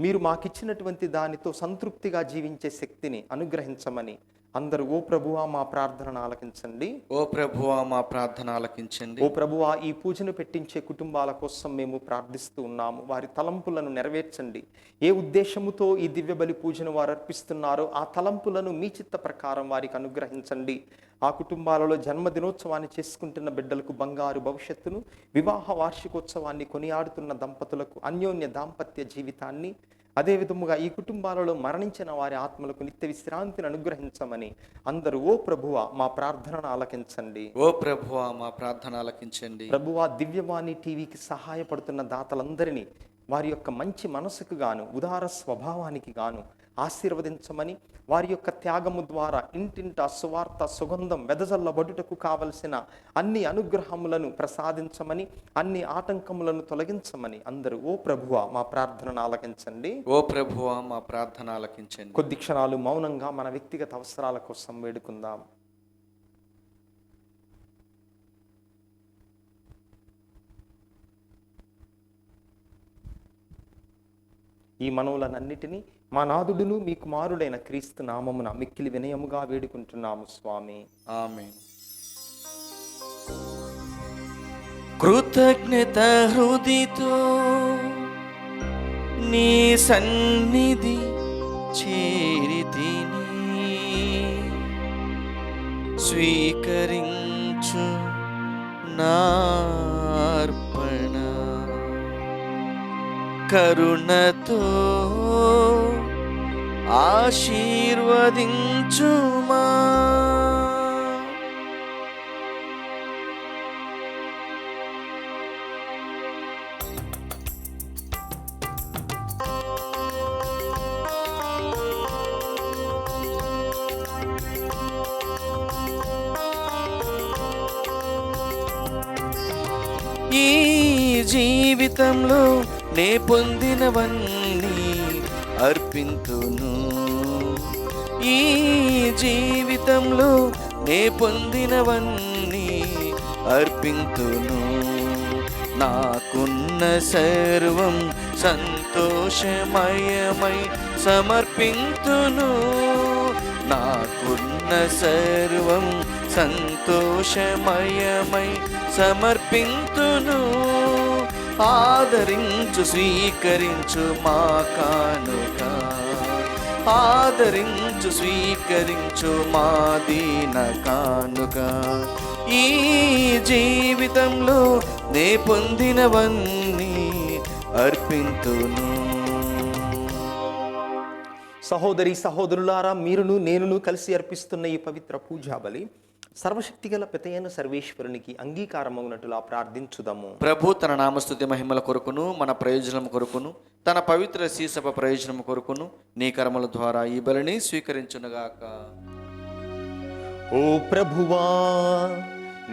మీరు మాకిచ్చినటువంటి దానితో సంతృప్తిగా జీవించే శక్తిని అనుగ్రహించమని అందరూ ఓ ప్రభువా మా ప్రార్థనను ఆలకించండి. ఓ ప్రభువా మా ప్రార్థన ఆలకించండి. ఓ ప్రభువా, ఈ పూజను పెట్టించే కుటుంబాల కోసం మేము ప్రార్థిస్తూ ఉన్నాము. వారి తలంపులను నెరవేర్చండి. ఏ ఉద్దేశముతో ఈ దివ్య బలి పూజను వారు అర్పిస్తున్నారో ఆ తలంపులను మీ చిత్త ప్రకారం వారికి అనుగ్రహించండి. ఆ కుటుంబాలలో జన్మదినోత్సవాన్ని చేసుకుంటున్న బిడ్డలకు బంగారు భవిష్యత్తును, వివాహ వార్షికోత్సవాన్ని కొనియాడుతున్న దంపతులకు అన్యోన్య దాంపత్య జీవితాన్ని, అదేవిధముగా ఈ కుటుంబాలలో మరణించిన వారి ఆత్మలకు నిత్య విశ్రాంతిని అనుగ్రహించమని అందరూ ఓ ప్రభువా మా ప్రార్థనను ఆలకించండి. ఓ ప్రభువా మా ప్రార్థన ఆలకించండి. ప్రభువా, దివ్యవాణి టీవీకి సహాయపడుతున్న దాతలందరినీ వారి యొక్క మంచి మనసుకు గాను, ఉదార స్వభావానికి గాను ఆశీర్వదించమని, వారి యొక్క త్యాగము ద్వారా ఇంటింట సువార్త సుగంధం వెదజల్లబడుటకు కావలసిన అన్ని అనుగ్రహములను ప్రసాదించమని, అన్ని ఆటంకములను తొలగించమని అందరూ ఓ ప్రభువా మా ప్రార్థనను ఆలకించండి. ఓ ప్రభువా మా ప్రార్థన ఆలకించండి. కొద్ది క్షణాలు మౌనంగా మన వ్యక్తిగత అవసరాల కోసం వేడుకుందాం. ఈ మనవులనన్నిటినీ మా నాథుడును మీ కుమారుడైన క్రీస్తు నామమున మిక్కిలి వినయముగా వేడుకుంటున్నాము స్వామి. ఆమేన్. కృతజ్ఞత హృదితో నీ సన్నిధి చేరితిని, స్వీకరించు నార్పణ, కరుణతో ఆశీర్వదించుమా. ఈ జీవితంలో నే పొందినవన్నీ అర్పింతును. ఈ జీవితంలో నే పొందినవన్నీ అర్పింతును. నాకున్న సర్వం సంతోషమయమై సమర్పింతును. నాకున్న సర్వం సంతోషమయమై సమర్పింతును. ఆదరించు స్వీకరించు మా కానుక, ఆదరించు స్వీకరించు మా దీన కానుక. ఈ జీవితంలో నే పొందినవన్నీ అర్పింతును. సహోదరి సహోదరులారా, మీరును నేనును కలిసి అర్పిస్తున్న ఈ పవిత్ర పూజా బలి సర్వశక్తిగల పితయైన సర్వేశ్వరునికి అంగీకారమగునట్టులా ప్రార్థించుదాము. ప్రభు తన నామస్తుతి మహిమల కొరకును మన ప్రయోజనం కొరకును తన పవిత్ర శీసభ ప్రయోజనం కొరకును నీ కర్మల ద్వారా ఈ బలిని స్వీకరించునుగాక. ఓ ప్రభువా,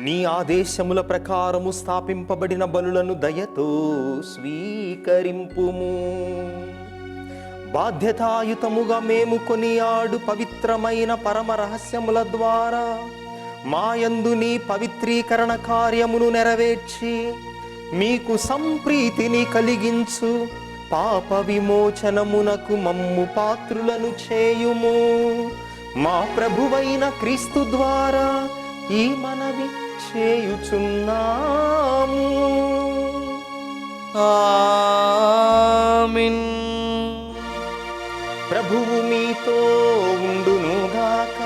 నీ ఆదేశముల ప్రకారము స్థాపింపబడిన బలులను దయతో స్వీకరింపుము. బాధ్యతాయుతముగా మేము కొనియాడు పవిత్రమైన పరమ రహస్యముల ద్వారా మాయందు నీ పవిత్రీకరణ కార్యమును నెరవేర్చి మీకు సంప్రీతిని కలిగించు పాప విమోచనమునకు మమ్ము పాత్రులను చేయుము. మా ప్రభువైన క్రీస్తు ద్వారా ఈ మనవి చేయుచున్నాము. ఆమేన్. ప్రభువు మీతో ఉండునుగాక.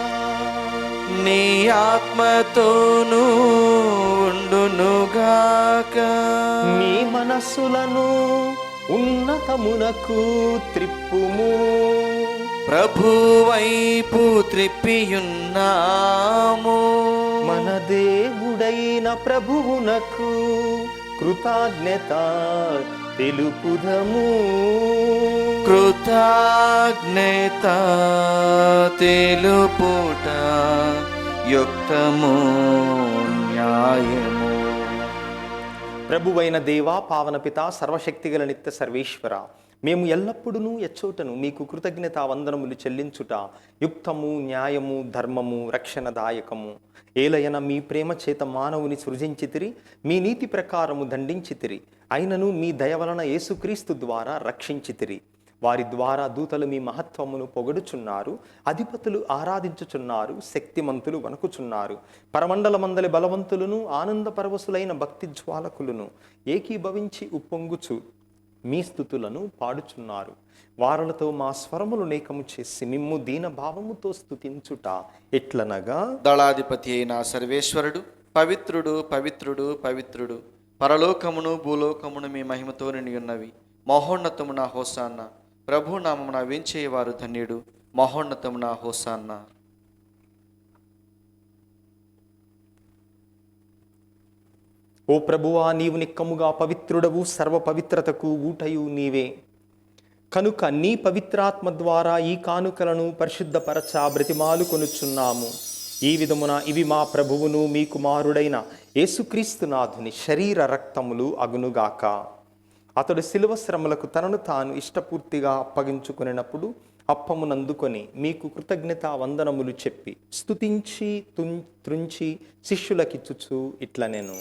నీ ఆత్మతోనూ ఉండునుగాక. మీ మనస్సులను ఉన్నతమునకు త్రిప్పుము. ప్రభు వైపు త్రిప్పియున్నాము. మన దేవుడైన ప్రభువునకు కృతజ్ఞత తెలుపుదము. కృతజ్ఞత తెలుపుట యుక్తము న్యాయము. ప్రభువైన దేవా, పావన పిత, సర్వశక్తిగల నిత్య సర్వేశ్వర, మేము ఎల్లప్పుడూ ఎచ్చోటను మీకు కృతజ్ఞత వందనములు చెల్లించుట యుక్తము, న్యాయము, ధర్మము, రక్షణదాయకము. ఏలయన మీ ప్రేమ చేత మానవుని సృజించితిరి, మీ నీతి ప్రకారము దండించితిరి, అయినను మీ దయ వలన యేసుక్రీస్తు ద్వారా రక్షించితిరి. వారి ద్వారా దూతలు మీ మహత్వమును పొగడుచున్నారు, అధిపతులు ఆరాధించుచున్నారు, శక్తిమంతులు వణకుచున్నారు. పరమండలమందలి బలవంతులను ఆనంద పరవశులైన భక్తి జ్వాలకులను ఏకీభవించి ఉప్పొంగుచు మీ స్తుతులను పాడుచున్నారు. వారులతో మా స్వరములు నేకము చేసి మిమ్ము దీన భావముతో స్తుతించుట ఎట్లనగా, దళాధిపతి అయిన సర్వేశ్వరుడు పవిత్రుడు పవిత్రుడు పవిత్రుడు, పరలోకమును భూలోకమును మీ మహిమతో నిండి ఉన్నవి. మహోన్నతమున హోసాన్న. ప్రభు నామమున వేంచేయవారు ధన్యుడు. మహోన్నతమున హోసాన్న. ఓ ప్రభువా, నీవు నిక్కముగా పవిత్రుడవు, సర్వ పవిత్రతకు ఊటయు నీవే. కనుక నీ పవిత్రాత్మ ద్వారా ఈ కానుకలను పరిశుద్ధపరచ బ్రతిమాలు కొనుచున్నాము. ఈ విధమున ఇవి మా ప్రభువును మీ కుమారుడైన యేసుక్రీస్తునాథుని శరీర రక్తములు అగునుగాక. అతడు శిలువ శ్రమలకు తనను తాను ఇష్టపూర్తిగా అప్పగించుకునేటప్పుడు అప్పమునందుకొని మీకు కృతజ్ఞత వందనములు చెప్పి స్తుతించి త్రుంచి శిష్యులకిచ్చుచు ఇట్లనెను,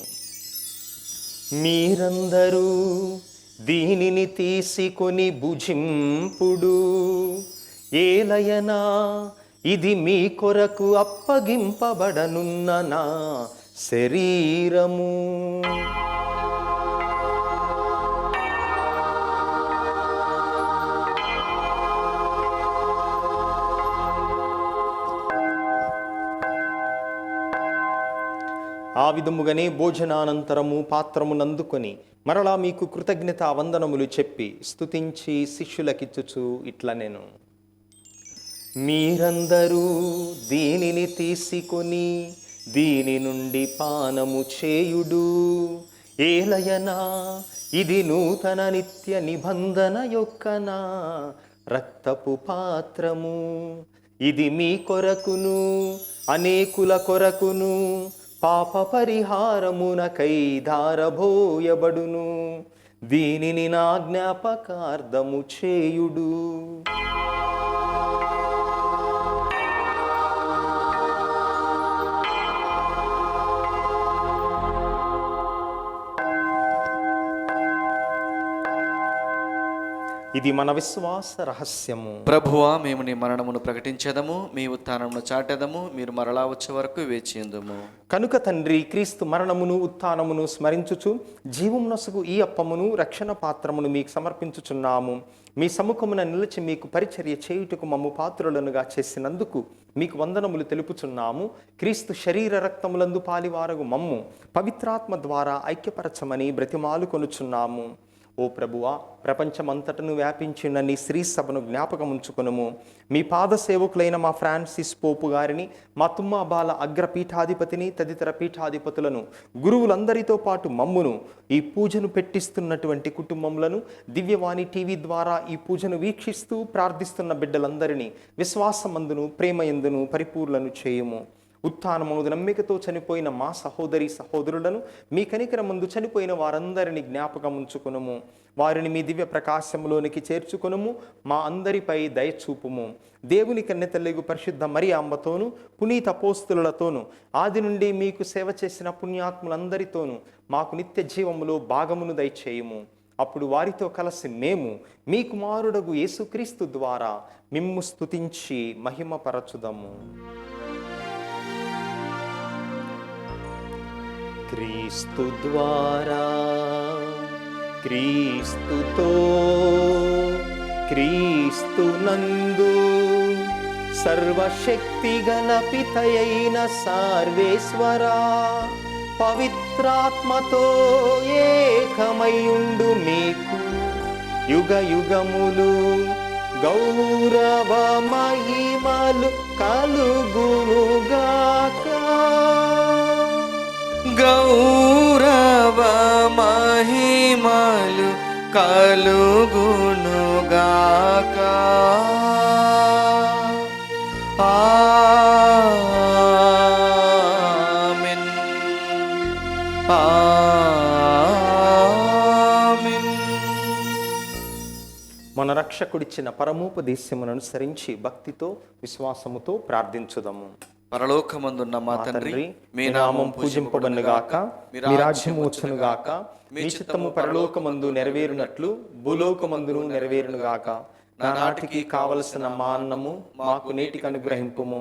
మీరందరూ దీనిని తీసుకొని భుజింపుడు. ఏలయనా ఇది మీ కొరకు అప్పగింపబడనున్న నా శరీరము. ఆ విధముగానే భోజనానంతరము పాత్రమునందుకొని మరలా మీకు కృతజ్ఞత వందనములు చెప్పి స్తుతించి శిష్యులకిచ్చుచు ఇట్లనెను, మీరందరూ దీనిని తీసుకొని దీని నుండి పానము చేయుడు. ఏలయనా ఇది నూతన నిత్య నిబంధన యొక్క నా రక్తపు పాత్రము. ఇది మీ కొరకును అనేకుల కొరకును పాప పరిహారమునకై ధారబోయబడును. దీనిని నా జ్ఞాపకార్థము చేయుడు. ఇది మన విశ్వాస రహస్యము. ప్రభువా, మేము నీ మరణమును ప్రకటించేదము, మీ ఉత్థానమును చాటెదము, మీరు మరలా వచ్చే వరకు వేచియుందుము. కనుక తండ్రి, క్రీస్తు మరణమును ఉత్థానమును స్మరించుచు జీవమునొసగు ఈ అప్పమును రక్షణ పాత్రమును మీకు సమర్పించుచున్నాము. మీ సముఖమున నిలిచి మీకు పరిచర్య చేయుటకు మమ్ము పాత్రులనుగా చేసినందుకు మీకు వందనములు తెలుపుచున్నాము. క్రీస్తు శరీర రక్తములందు పాలివారగు మమ్ము పవిత్రాత్మ ద్వారా ఐక్యపరచమని బ్రతిమాలు కొనుచున్నాము. ఓ ప్రభువా, ప్రపంచమంతటను వ్యాపించిన నీ శ్రీ సభను జ్ఞాపకం ఉంచుకొనుము. మీ పాద సేవకులైన మా ఫ్రాన్సిస్ పోపు గారిని, మా తుమ్మాబాల అగ్రపీఠాధిపతిని, తదితర పీఠాధిపతులను, గురువులందరితో పాటు మమ్మును, ఈ పూజను పెట్టిస్తున్నటువంటి కుటుంబములను, దివ్యవాణి టీవీ ద్వారా ఈ పూజను వీక్షిస్తూ ప్రార్థిస్తున్న బిడ్డలందరినీ విశ్వాసమందును ప్రేమయందును పరిపూర్ణను చేయుము. ఉత్థానమును నమ్మికతో చనిపోయిన మా సహోదరి సహోదరులను, మీ కనికరమందు చనిపోయిన వారందరినీ జ్ఞాపకం ఉంచుకొనుము. వారిని మీ దివ్య ప్రకాశములోనికి చేర్చుకొనుము. మా అందరిపై దయచూపుము. దేవుని కన్నెతల్లిగు పరిశుద్ధ మరియాంబతోను, పునీత అపోస్తలులతోను, ఆది నుండి మీకు సేవ చేసిన పుణ్యాత్ములందరితోనూ మాకు నిత్య జీవములో భాగమును దయచేయుము. అప్పుడు వారితో కలిసి మేము మీ కుమారుడగు యేసుక్రీస్తు ద్వారా మిమ్ము స్తుతించి మహిమపరచుదము. క్రీస్తు ద్వారా, క్రీస్తుతో, క్రీస్తునందు సర్వశక్తి గల పితయైన సర్వేశ్వరా, పవిత్రాత్మతో ఏకమయుండు మీకు యుగ యుగములు గౌరవ మహిమలు కలుగునుగాక. గౌరవ మహిమలు కలుగునుగాక. ఆమేన్. ఆమేన్. మన రక్షకుడిచ్చిన పరమోపదేశమును అనుసరించి భక్తితో విశ్వాసముతో ప్రార్థించుదాము. పరలోకమందున్న మా తండ్రి, మీ నామం పూజింపబడునుగాక, మీ రాజ్యము వచ్చునుగాక, మీ చిత్తము పరలోకమందు నెరవేరునట్లు భూలోకమందును నెరవేరునుగాక. నానాటికి కావలసిన మా అన్నము మాకు నేటికి అనుగ్రహింపుము.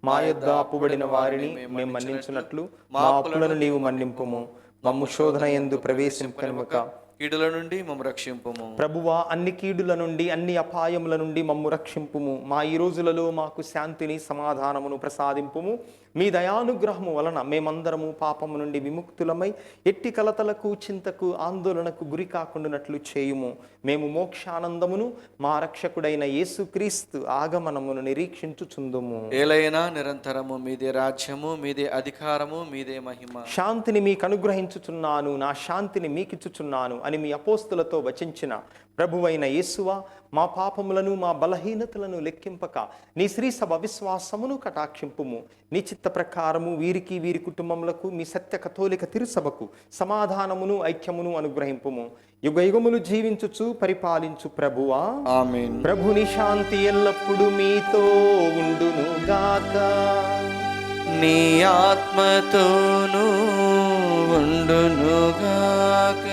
మా యొద్ద అప్పుబడిన వారిని మేము మన్నించున్నట్లు మా అప్పులను నీవు మన్నింపుము. మమ్ము శోధన యందు ప్రవేశింపనివ్వక, కీడుల నుండి మమ్ము రక్షింపుము. ప్రభువా, అన్ని కీడుల నుండి అన్ని అపాయముల నుండి మమ్ము రక్షింపుము. మా ఈ రోజులలో మాకు శాంతిని సమాధానమును ప్రసాదింపుము. మీ దయానుగ్రహము వలన మేమందరము పాపము నుండి విముక్తులమై ఎట్టి కలతలకు, చింతకు, ఆందోళనకు గురి కాకుండానట్లు చేయుము. మేము మోక్షానందమును మా రక్షకుడైన యేసుక్రీస్తు ఆగమనమును నిరీక్షించుచుందుము. ఏలైనా నిరంతరము మీదే రాజ్యము, మీదే అధికారము, మీదే మహిమ. శాంతిని మీకు అనుగ్రహించుచున్నాను, నా శాంతిని మీకిచ్చుచున్నాను అని మీ అపోస్తులతో వచించిన ప్రభువైన యేసువా, మా పాపములను మా బలహీనతలను లెక్కింపక నీ శ్రీ సభ విశ్వాసమును కటాక్షింపుము. నీ చిత్త ప్రకారము వీరికి, వీరి కుటుంబములకు, మీ సత్య కథోలిక తిరుసభకు సమాధానమును ఐక్యమును అనుగ్రహింపుము. యుగ యుగములు జీవించుచు పరిపాలించు ప్రభువా, ఆమేన్. ప్రభుని శాంతి ఎల్లప్పుడూ మీతో ఉండును గాక. నీ ఆత్మతోనూ ఉండునుగాక.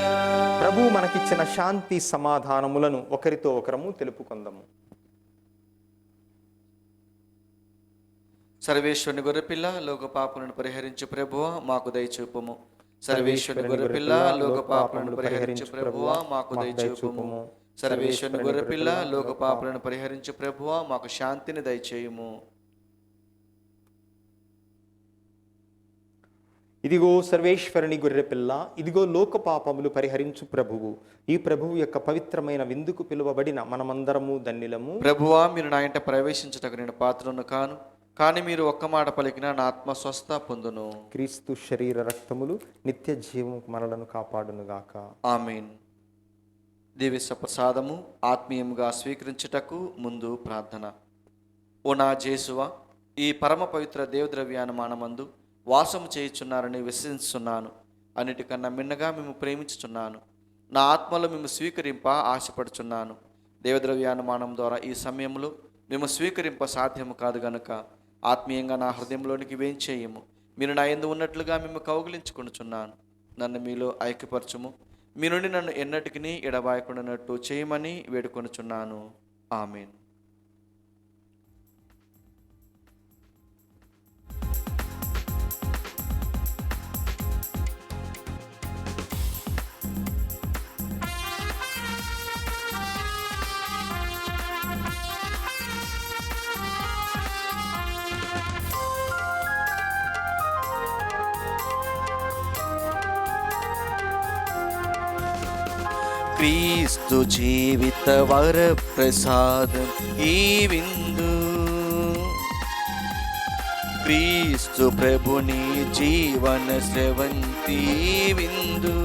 ప్రభు మనకిచ్చిన శాంతి సమాధానములను ఒకరితో ఒకరము తెలుపుకుందాము. సర్వేశ్వరుని గొర్రెపిల్ల, లోక పాపలను పరిహరించు ప్రభువా, మాకు దయచూపుము. సర్వేశ్వరుని గొర్రెపిల్ల, లోక పాపలను పరిహరించు ప్రభువా, మాకు దయచూపుము. సర్వేశ్వరుని గొర్రెపిల్ల, లోక పాపలను పరిహరించు ప్రభువా, మాకు శాంతిని దయచేయుము. ఇదిగో సర్వేశ్వరుని గొర్రెపిల్ల, ఇదిగో లోక పాపములు పరిహరించు ప్రభువు. ఈ ప్రభువు యొక్క పవిత్రమైన విందుకు పిలువబడిన మనమందరము ధన్యులము. ప్రభువా, మీరు నా ఇంట ప్రవేశించుటకు నేను పాత్రను కాను, కానీ మీరు ఒక్క మాట పలికిన నా ఆత్మ స్వస్థ పొందును. క్రీస్తు శరీర రక్తములు నిత్య జీవము మనలను కాపాడునుగాక. ఆమేన్. దివ్య ప్రసాదము ఆత్మీయముగా స్వీకరించుటకు ముందు ప్రార్థన. ఓ నా జేసువా, ఈ పరమ పవిత్ర దేవద్రవ్యానుమానమందు వాసము చేయుచున్నారని విశ్వసిస్తున్నాను. అన్నిటికన్నా మిన్నగా మేము ప్రేమించుచున్నాను. నా ఆత్మలో మేము స్వీకరింప ఆశపడుచున్నాను. దేవద్రవ్యానుమానం ద్వారా ఈ సమయంలో మేము స్వీకరింప సాధ్యము కాదు గనుక ఆత్మీయంగా నా హృదయంలోనికి వేంచేయము. మీరు నా యందు ఉన్నట్లుగా మేము కౌగిలించుకొనుచున్నాను. నన్ను మీలో ఐక్యపరచుము. మీ నుండి నన్ను ఎన్నటికీ ఎడబాయకుండానట్టు చేయమని వేడుకొనుచున్నాను. ఆమేన్. క్రీస్తు జీవిత వర ప్రసాదం ఈ విందు, క్రీస్తు ప్రభుని జీవన స్రవంతి విందు,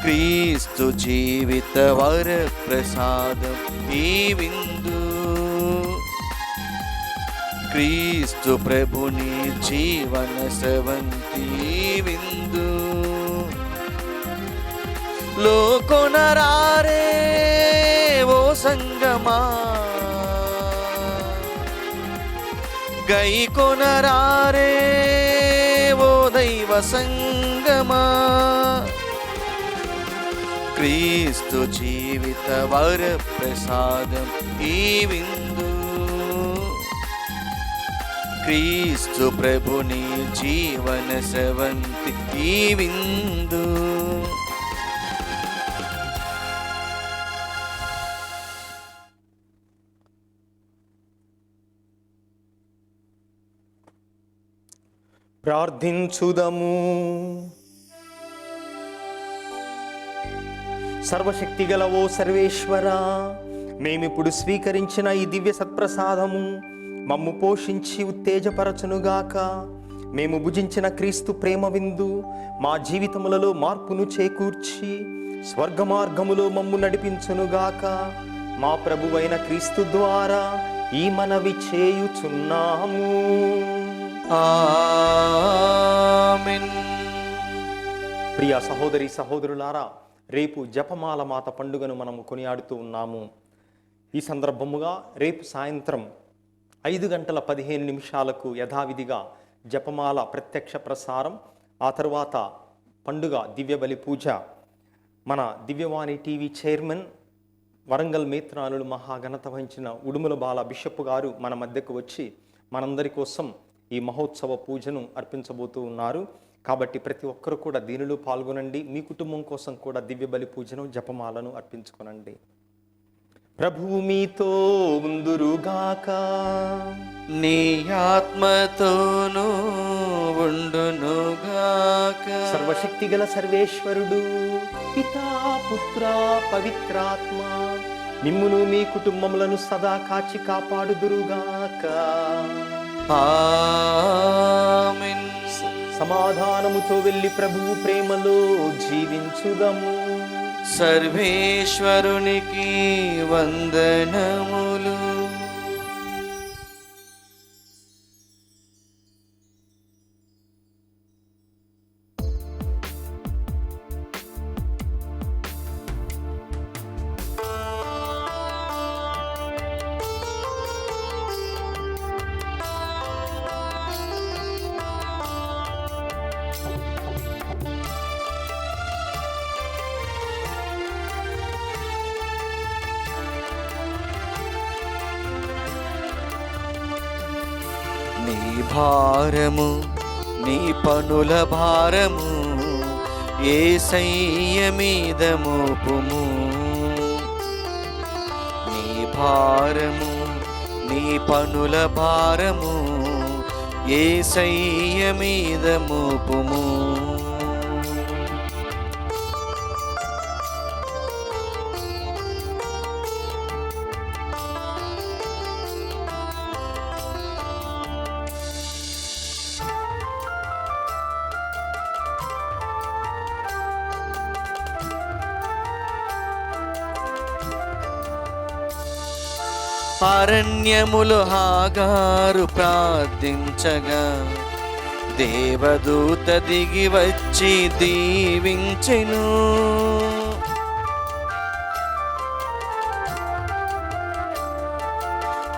క్రీస్తు జీవిత వర ప్రసాదం ఈ విందు, క్రీస్తు ప్రభుని జీవన స్రవంతి విందు. లోకొనరారే ఓ సంగమా, గై కొనరారే ఓ దైవ సంగమా, క్రీస్తు జీవిత వర ప్రసాదం ఈ విందు, క్రీస్తు ప్రభుని జీవన స్రవంతి ఈ విందు. ప్రార్థించుదము. సర్వశక్తిగల ఓ సర్వేశ్వరా, మేమిప్పుడు స్వీకరించిన ఈ దివ్య సత్ప్రసాదము మమ్ము పోషించి ఉత్తేజపరచునుగాక. మేము భుజించిన క్రీస్తు ప్రేమ విందు మా జీవితములలో మార్పును చేకూర్చి స్వర్గ మార్గములో మమ్ము నడిపించునుగాక. మా ప్రభువైన క్రీస్తు ద్వారా ఈ మనవి చేయుచున్నాము. ఆమేన్. ప్రియ సహోదరి సహోదరులారా, రేపు జపమాల మాత పండుగను మనము కొనియాడుతూ ఉన్నాము. ఈ సందర్భముగా రేపు సాయంత్రం 5:15 యథావిధిగా జపమాల ప్రత్యక్ష ప్రసారం, ఆ తరువాత పండుగ దివ్య బలి పూజ. మన దివ్యవాణి టీవీ చైర్మన్ వరంగల్ మేత్రానులు మహాఘనత వహించిన ఉడుముల బాల బిషప్ గారు మన మధ్యకు వచ్చి మనందరి కోసం ఈ మహోత్సవ పూజను అర్పించబోతూ ఉన్నారు. కాబట్టి ప్రతి ఒక్కరు కూడా దీనిలో పాల్గొనండి. మీ కుటుంబం కోసం కూడా దివ్య బలి పూజను జపమాలను అర్పించుకొనండి. ప్రభువు మీతో ఉందురుగాక. నీ ఆత్మతోనూ ఉండునుగాక. సర్వశక్తిగల సర్వేశ్వరుడు పితా పుత్ర పవిత్రాత్మ మిమ్మును మీ కుటుంబములను సదా కాచి కాపాడుదురుగాక. ఆమేన్. సమాధానముతో వెళ్ళి ప్రభువు ప్రేమలో జీవించుదము. సర్వేశ్వరునికి వందనములు. నీ భారము నీ పనుల భారము యేసయ్య మీద మోపుము. నీ భారము నీ పనుల భారము యేసయ్య మీద మోపుము. అరణ్యములో హాగారు ప్రార్థించగా దేవదూత దిగి వచ్చి దీవించెను.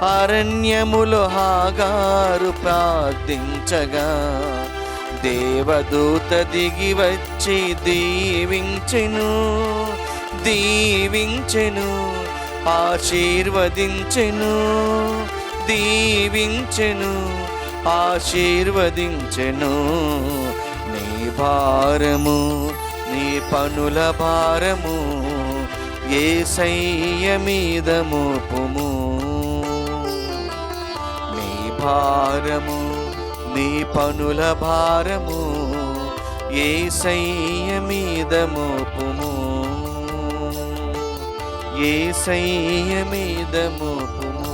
అరణ్యములో హాగారు ప్రార్థించగా దేవదూత దిగి వచ్చి దీవించెను, దీవించెను, ఆశీర్వదించెను, దీవించెను, ఆశీర్వదించెను. నీ భారము, నీ పనుల భారము యేసయ్య మీద మోపుము. నీ భారము, నీ పనుల భారము యేసయ్య మీద మోపుము, యేసయ్య మీద మోపుము.